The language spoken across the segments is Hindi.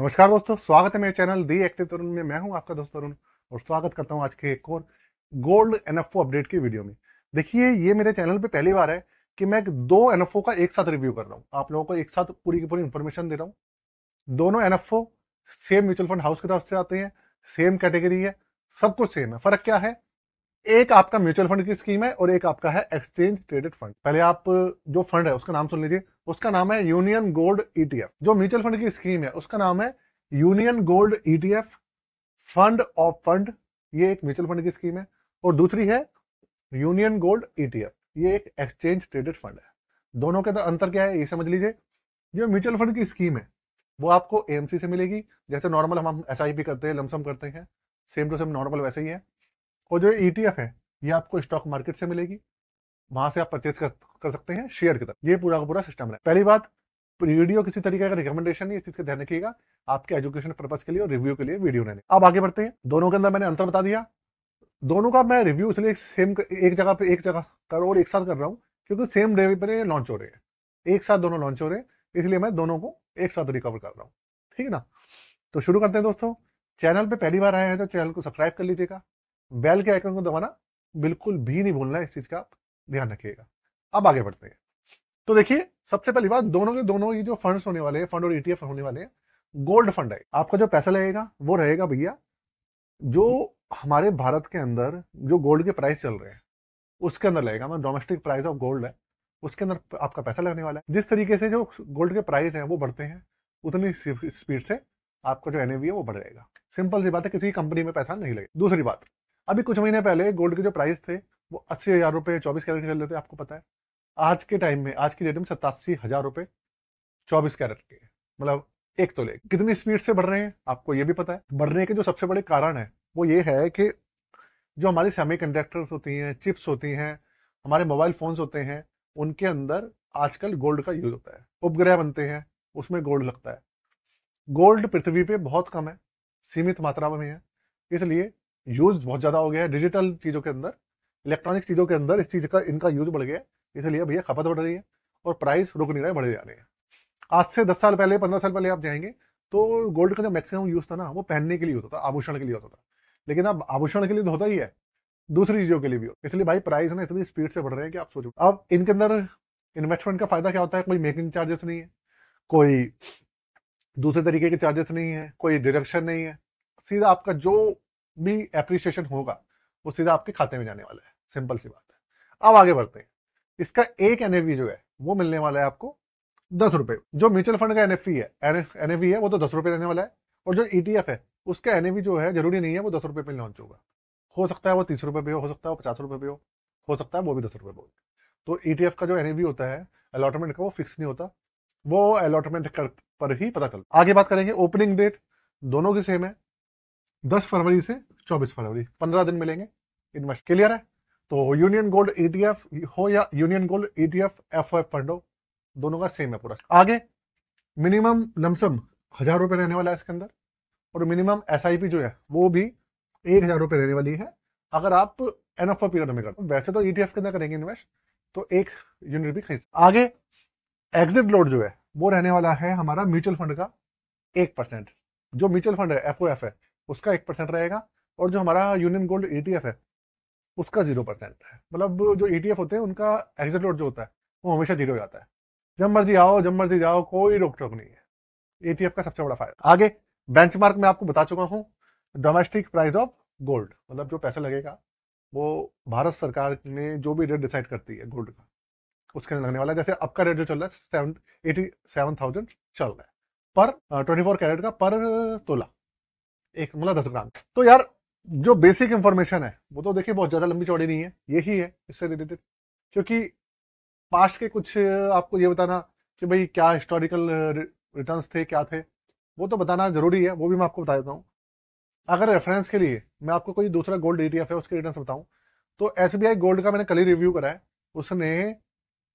नमस्कार दोस्तों, स्वागत है मेरे चैनल दी एक्टिव तरुण में। मैं हूं आपका दोस्त तरुण और स्वागत करता हूं आज के एक और गोल्ड एनएफओ अपडेट की वीडियो में। देखिए, ये मेरे चैनल पे पहली बार है कि मैं दो एनएफओ का एक साथ रिव्यू कर रहा हूं। आप लोगों को एक साथ पूरी की पूरी इंफॉर्मेशन दे रहा हूं। दोनों NFO same mutual fund house की तरफ से आते हैं, सेम कैटेगरी है, सब कुछ सेम है। फर्क क्या है? एक आपका म्यूचुअल फंड की स्कीम है और एक आपका है एक्सचेंज ट्रेडेड फंड। पहले आप जो फंड है उसका नाम सुन लीजिए। उसका नाम है यूनियन गोल्ड ईटीएफ। जो म्यूचुअल फंड की स्कीम है उसका नाम है union gold ETF fund of fund. ये एक म्यूचुअल फंड की स्कीम है। और दूसरी है यूनियन गोल्ड ईटीएफ, ये एक एक्सचेंज ट्रेडेड फंड है। दोनों के अंतर क्या है ये समझ लीजिए। जो म्यूचुअल फंड की स्कीम है वो आपको एएमसी से मिलेगी। जैसे नॉर्मल हम एसआईपी करते हैं, लमसम करते हैं, सेम टू सेम नॉर्मल वैसे ही है। और जो ईटीएफ है ये आपको स्टॉक मार्केट से मिलेगी, वहां से आप परचेज कर सकते हैं शेयर की तरह। ये पूरा का पूरा सिस्टम है। पहली बात, वीडियो किसी तरीके का रिकमेंडेशन नहीं, इस चीज का ध्यान रखिएगा। आपके एजुकेशन पर्पज के लिए और रिव्यू के लिए वीडियो नहीं। अब आगे बढ़ते हैं। दोनों के अंदर मैंने अंतर बता दिया। दोनों का मैं रिव्यू इसलिए सेम एक जगह कर और एक साथ कर रहा हूँ क्योंकि सेम डे पे लॉन्च हो रहे हैं, एक साथ दोनों लॉन्च हो रहे हैं, इसलिए मैं दोनों को एक साथ रिकवर कर रहा हूँ। ठीक है ना? तो शुरू करते हैं दोस्तों। चैनल पे पहली बार आए हैं तो चैनल को सब्सक्राइब कर लीजिएगा। बेल के आइकन को दबाना बिल्कुल भी नहीं भूलना है, इस चीज का आप ध्यान रखिएगा। अब आगे बढ़ते हैं। तो देखिए, सबसे पहली बात, दोनों के दोनों ये जो फंड्स होने वाले हैं, फंड और ईटीएफ होने वाले हैं, गोल्ड फंड है। आपका जो पैसा लगेगा वो रहेगा भैया, जो हमारे भारत के अंदर जो गोल्ड के प्राइस चल रहे हैं उसके अंदर लगेगा। मतलब डोमेस्टिक प्राइस ऑफ गोल्ड है, उसके अंदर आपका पैसा लगने वाला है। जिस तरीके से जो गोल्ड के प्राइस हैं वो बढ़ते हैं, उतनी स्पीड से आपका जो एनएवी है वो बढ़ जाएगा। सिंपल सी बात है, किसी कंपनी में पैसा नहीं लगेगा। दूसरी बात, अभी कुछ महीने पहले गोल्ड के जो प्राइस थे वो 80,000 रुपए 24 कैरेट के चल रहे थे, आपको पता है। आज के टाइम में, आज की डेट में 87,000 रुपए 24 कैरेट के, मतलब एक तोले। कितनी स्पीड से बढ़ रहे हैं आपको ये भी पता है। बढ़ने के जो सबसे बड़े कारण है वो ये है कि जो हमारी सेमीकंडक्टर्स होती हैं, चिप्स होती हैं, हमारे मोबाइल फोन्स होते हैं, उनके अंदर आजकल गोल्ड का यूज होता है। उपग्रह बनते हैं, उसमें गोल्ड लगता है। गोल्ड पृथ्वी पे बहुत कम है, सीमित मात्रा में है, इसलिए यूज बहुत ज्यादा हो गया है। डिजिटल चीजों के अंदर, इलेक्ट्रॉनिक चीजों के अंदर इस चीज का इनका यूज बढ़ गया है, इसलिए भैया खपत बढ़ रही है और प्राइस रुक नहीं रहे, बढ़े जा रहे हैं। आज से 10 साल पहले, 15 साल पहले आप जाएंगे तो गोल्ड का जो मैक्सिमम यूज था ना, वो पहनने के लिए होता था, आभूषण के लिए होता था। लेकिन अब आभूषण के लिए तो होता ही है, दूसरी चीजों के लिए भी हो। इसलिए भाई प्राइस ना इतनी स्पीड से बढ़ रहे हैं कि आप सोचो। अब इनके अंदर इन्वेस्टमेंट का फायदा क्या होता है? कोई मेकिंग चार्जेस नहीं है, कोई दूसरे तरीके के चार्जेस नहीं है, कोई डिडक्शन नहीं है। सीधा आपका जो भी एप्रिसिएशन होगा वो सीधा आपके खाते में जाने वाला है। सिंपल सी बात है। अब आगे बढ़ते हैं। इसका एक एनएवी जो है वो मिलने वाला है आपको 10 रुपए। जो म्यूचुअल फंड का एनएवी है वो तो 10 रुपए रहने वाला है। और जो ईटीएफ है उसका एनएवी जो है, जरूरी नहीं है वो 10 रुपए पे लॉन्च होगा। हो सकता है वो 30 रुपए पे हो सकता है वो 50 रुपए पे हो सकता है वो भी 10 रुपए पे हो। तो ईटीएफ का जो एनएवी होता है अलॉटमेंट का, वो फिक्स नहीं होता, वो अलॉटमेंट पर ही पता चलता। आगे बात करेंगे। ओपनिंग डेट दोनों की सेम है, 10 फरवरी से 24 फरवरी, 15 दिन मिलेंगे इन्वेस्ट। क्लियर है? तो यूनियन गोल्ड ईटीएफ हो या union gold ETF F fund हो, दोनों का सेम है पूरा। आगे मिनिमम लमसम 1,000 रुपए रहने वाला है इसके अंदर, और मिनिमम एसआईपी जो है वो भी 1,000 रुपए रहने वाली है, अगर आप एनएफओ पीरियड में करते हो। वैसे तो ईटीएफ के अंदर करेंगे इन्वेस्ट तो एक यूनिट भी खरीद। आगे एग्जिट लोड जो है वो रहने वाला है हमारा म्यूचुअल फंड का 1%। जो म्यूचुअल फंड है एफओएफ है उसका 1% रहेगा, और जो हमारा यूनियन गोल्ड ईटीएफ है उसका 0% है। मतलब जो ईटीएफ होते हैं उनका एग्जिट लोड जो होता है वो हमेशा 0 हो जाता है। जब मर्जी आओ जब मर्जी जाओ, कोई रोक टोक नहीं है। ईटीएफ का सबसे बड़ा फायदा। आगे बेंचमार्क में आपको बता चुका हूं, डोमेस्टिक प्राइस ऑफ गोल्ड, मतलब जो पैसा लगेगा वो भारत सरकार ने जो भी रेट डिसाइड करती है गोल्ड का, उसके लगने वाला है। जैसे अब का रेट जो चल रहा है 87,000 चल रहा है पर 24 कैरेट का पर तोला, एक मतलब 10 ग्राम। तो यार जो बेसिक इंफॉर्मेशन है वो तो देखिए बहुत ज्यादा लंबी चौड़ी नहीं है, यही है इससे रिलेटेड। क्योंकि पास्ट के कुछ आपको ये बताना कि भाई क्या हिस्टोरिकल रिटर्न्स थे, क्या थे, वो तो बताना जरूरी है, वो भी मैं आपको बता देता हूँ। अगर रेफरेंस के लिए मैं आपको कोई दूसरा गोल्ड ईटीएफ है उसके रिटर्न्स बताऊं, तो एसबीआई गोल्ड का मैंने कल ही रिव्यू करा है। उसने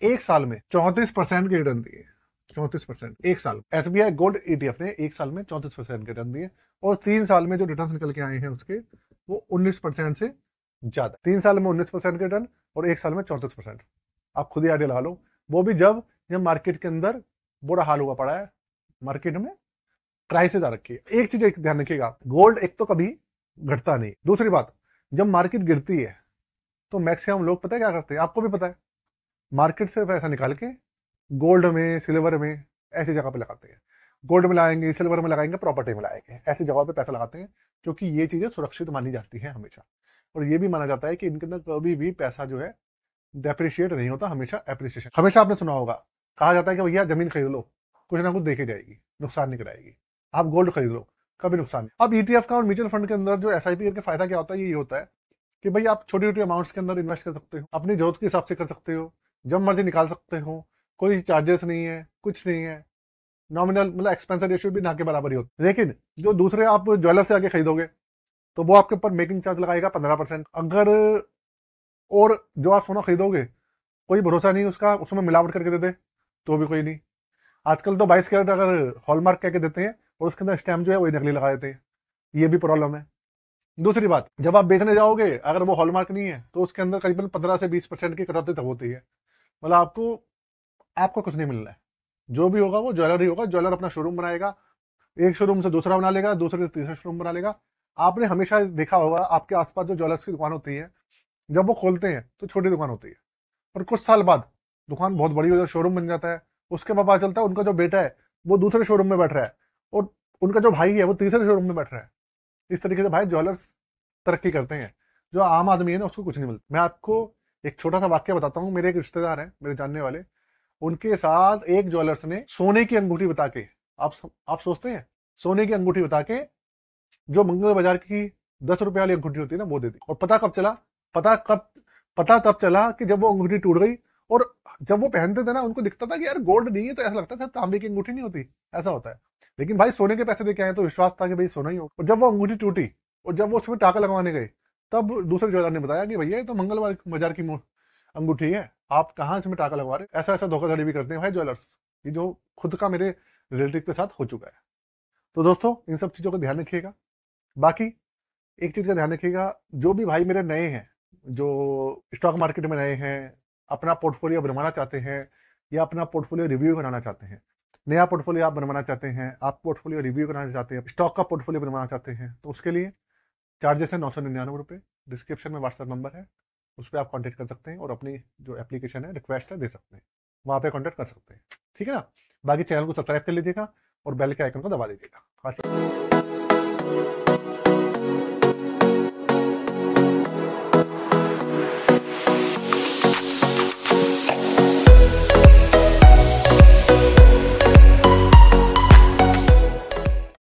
एक साल में 34% के रिटर्न दिए। 34% एक साल। एसबीआई गोल्ड ईटीएफ ने एक साल में 34% के रिटर्न दिए, और 3 साल में जो रिटर्न निकल के आए हैं उसके वो 19% से ज्यादा। 3 साल में 19% के रिटर्न और एक साल में 34%। आप खुद ही आइडिया लगा लो। वो भी जब जब मार्केट के अंदर बुरा हाल हुआ पड़ा है, मार्केट में क्राइसिस आ रखी है। एक चीज एक ध्यान रखिएगा, गोल्ड एक तो कभी घटता नहीं। दूसरी बात, जब मार्केट गिरती है तो मैक्सिमम लोग पता है क्या करते हैं, आपको भी पता है, मार्केट से पैसा निकाल के गोल्ड में, सिल्वर में, ऐसी जगह पे लगाते हैं। गोल्ड में लगाएंगे, सिल्वर में लगाएंगे, प्रॉपर्टी में लगाएंगे, ऐसी जगह पे पैसा लगाते हैं, क्योंकि ये चीजें सुरक्षित मानी जाती हैं हमेशा। और ये भी माना जाता है कि इनके अंदर कभी भी पैसा जो है डेप्रिशिएट नहीं होता, हमेशा एप्रिसिएशन। हमेशा आपने सुना होगा, कहा जाता है कि भैया जमीन खरीद लो, कुछ ना कुछ देके जाएगी, नुकसान नहीं कराएगी। आप गोल्ड खरीद लो, कभी नुकसान नहीं। अब ईटीएफ का और म्यूचुअल फंड के अंदर जो एसआईपी करके फायदा क्या होता है, ये होता है कि भाई आप छोटी छोटी अमाउंट्स के अंदर इन्वेस्ट कर सकते हो, अपनी जरूरत के हिसाब से कर सकते हो, जब मर्जी निकाल सकते हो, कोई चार्जेस नहीं है, कुछ नहीं है, नॉमिनल मतलब एक्सपेंस रेशियो भी ना के बराबर ही होता है। लेकिन जो दूसरे आप ज्वेलर से आके खरीदोगे तो वो आपके ऊपर मेकिंग चार्ज लगाएगा 15%। अगर और जो आप सोना खरीदोगे कोई भरोसा नहीं उसका, उसमें मिलावट करके दे दे तो भी कोई नहीं। आजकल तो 22 कैरेट अगर हॉलमार्क कह के देते हैं और उसके अंदर स्टैम्प जो है वही नकली लगा देते हैं, ये भी प्रॉब्लम है। दूसरी बात, जब आप बेचने जाओगे अगर वो हॉलमार्क नहीं है तो उसके अंदर करीबन 15 से 20% की कटौती तक होती है। मतलब आपको कुछ नहीं मिलना है, जो भी होगा वो ज्वेलर ही होगा। ज्वेलर अपना शोरूम बनाएगा, एक शोरूम से दूसरा बना लेगा, दूसरे से तीसरा शोरूम बना लेगा। आपने हमेशा देखा होगा आपके आसपास जो ज्वेलर्स की दुकान होती है, जब वो खोलते हैं तो छोटी दुकान होती है, पर कुछ साल बाद दुकान बहुत बड़ी हो जाती है, शोरूम बन जाता है। उसके बाद पता चलता है उनका जो बेटा है वो दूसरे शोरूम में बैठ रहा है और उनका जो भाई है वो तीसरे शोरूम में बैठ रहा है। इस तरीके से भाई ज्वेलर्स तरक्की करते हैं, जो आम आदमी है ना उसको कुछ नहीं मिलता। मैं आपको एक छोटा सा वाक्य बताता हूँ। मेरे एक रिश्तेदार हैं, मेरे जानने वाले, उनके साथ एक ज्वेलर्स ने सोने की अंगूठी बता के, आप सोचते हैं, सोने की अंगूठी बता के जो मंगल बाजार की 10 रुपए वाली अंगूठी होती है ना वो दे दी। और पता कब चला, पता तब चला कि जब वो अंगूठी टूट गई। और जब वो पहनते थे ना उनको दिखता था कि यार गोल्ड नहीं है, तो ऐसा लगता था तांबे की अंगूठी नहीं होती, ऐसा होता है। लेकिन भाई सोने के पैसे दे के आए तो विश्वास था कि भाई सोना ही हो। और जब वो अंगूठी टूटी और जब वो उसमें टाका लगवाने गए तब दूसरे ज्वेलर ने बताया कि भैया ये तो मंगलवार बाजार की अंगूठी है, आप कहाँ इसमें टाका लगवा रहे। ऐसा ऐसा धोखाधड़ी भी करते हैं भाई ज्वेलर्स, ये जो खुद का मेरे रिलेटिव के साथ हो चुका है। तो दोस्तों इन सब चीजों का ध्यान रखिएगा। बाकी एक चीज का ध्यान रखिएगा, जो भी भाई मेरे नए हैं, जो स्टॉक मार्केट में नए हैं, अपना पोर्टफोलियो बनवाना चाहते हैं या अपना पोर्टफोलियो रिव्यू कराना चाहते हैं, नया पोर्टफोलियो आप बनवाना चाहते हैं, आप पोर्टफोलियो रिव्यू कराना चाहते हैं, स्टॉक का पोर्टफोलियो बनवाना चाहते हैं, तो उसके लिए चार्जेस है 999 रुपये। डिस्क्रिप्शन में व्हाट्सएप नंबर है, उस पर आप कॉन्टेक्ट कर सकते हैं और अपनी जो एप्लीकेशन है, रिक्वेस्ट है, दे सकते हैं, वहाँ पे कॉन्टेक्ट कर सकते हैं। ठीक है ना। बाकी चैनल को सब्सक्राइब कर लीजिएगा और बेल के आइकन को दबा दीजिएगा।